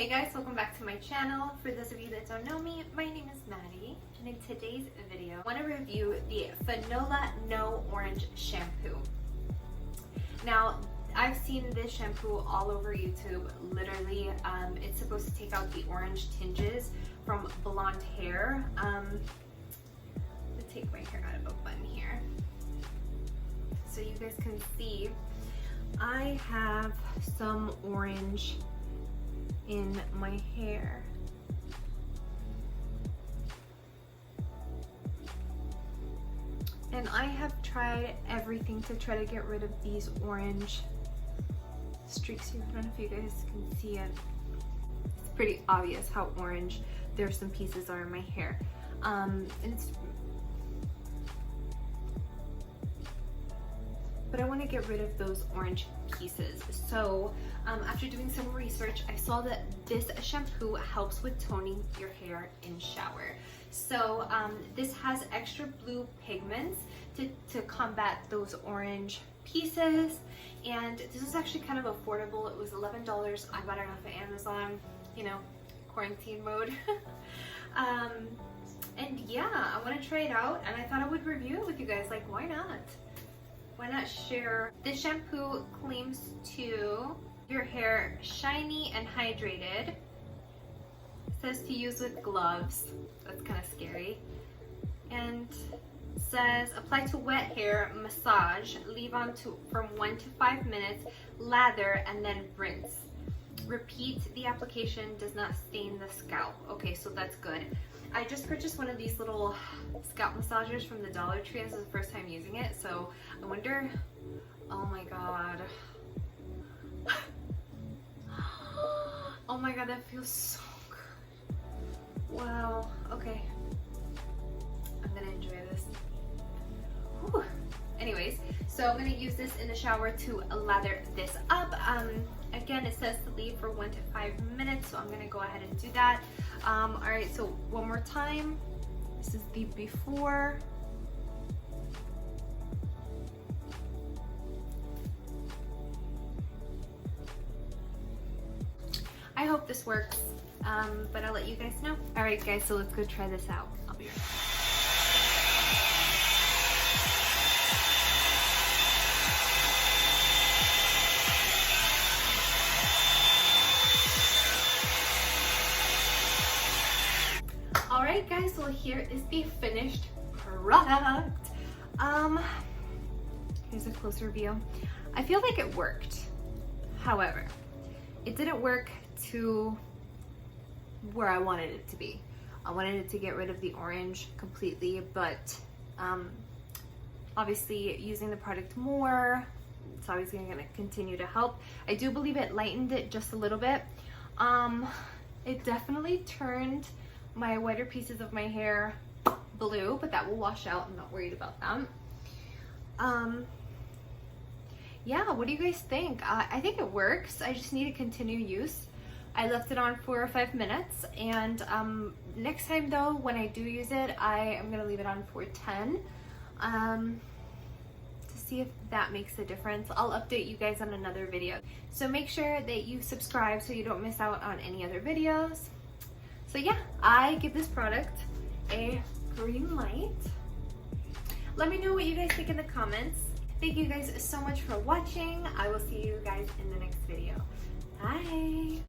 Hey guys, welcome back to my channel. For those of you that don't know me, my name is Maddie, and in today's video I want to review the FANOLA No Orange Shampoo. Now, I've seen this shampoo all over YouTube. Literally, it's supposed to take out the orange tinges from blonde hair. Let's take my hair out of a bun here so you guys can see. I have some orange in my hair. And I have tried everything to try to get rid of these orange streaks here. I don't know if you guys can see it. It's pretty obvious how orange there's some pieces are in my hair. But I want to get rid of those orange pieces. So after doing some research, I saw that this shampoo helps with toning your hair in shower. So this has extra blue pigments to combat those orange pieces. And this was actually kind of affordable. It was $11. I got it off of Amazon, you know, quarantine mode. And yeah, I want to try it out, and I thought I would review it with you guys. Like, why not? Why not share? This shampoo claims to your hair shiny and hydrated. It says to use with gloves. That's kind of scary. And says apply to wet hair, massage, leave on from 1 to 5 minutes, lather, and then rinse. Repeat the application, does not stain the scalp. Okay, so that's good. I just purchased one of these little scalp massagers from the Dollar Tree. This is the first time using it, so I wonder, oh my god. Oh my god, that feels so good. Wow, okay. I'm gonna enjoy this. Whew. Anyways, so I'm gonna use this in the shower to lather this up. Again, it says to leave for 1 to 5 minutes, so I'm gonna go ahead and do that. All right, so one more time. This is the before. I hope this works, but I'll let you guys know. All right, guys, so let's go try this out. I'll be right back. Alright guys, so here is the finished product. Here's a closer view. I feel like it worked. However, it didn't work to where I wanted it to be. I wanted it to get rid of the orange completely, but obviously using the product more, it's obviously gonna continue to help. I do believe it lightened it just a little bit. It definitely turned my whiter pieces of my hair blue, but that will wash out. I'm not worried about that. Yeah, what do you guys think? I think it works. I just need to continue use. I left it on for 5 minutes, and next time though, when I do use it, I am gonna leave it on for 10 to see if that makes a difference. I'll update you guys on another video. So make sure that you subscribe so you don't miss out on any other videos. So yeah, I give this product a green light. Let me know what you guys think in the comments. Thank you guys so much for watching. I will see you guys in the next video. Bye.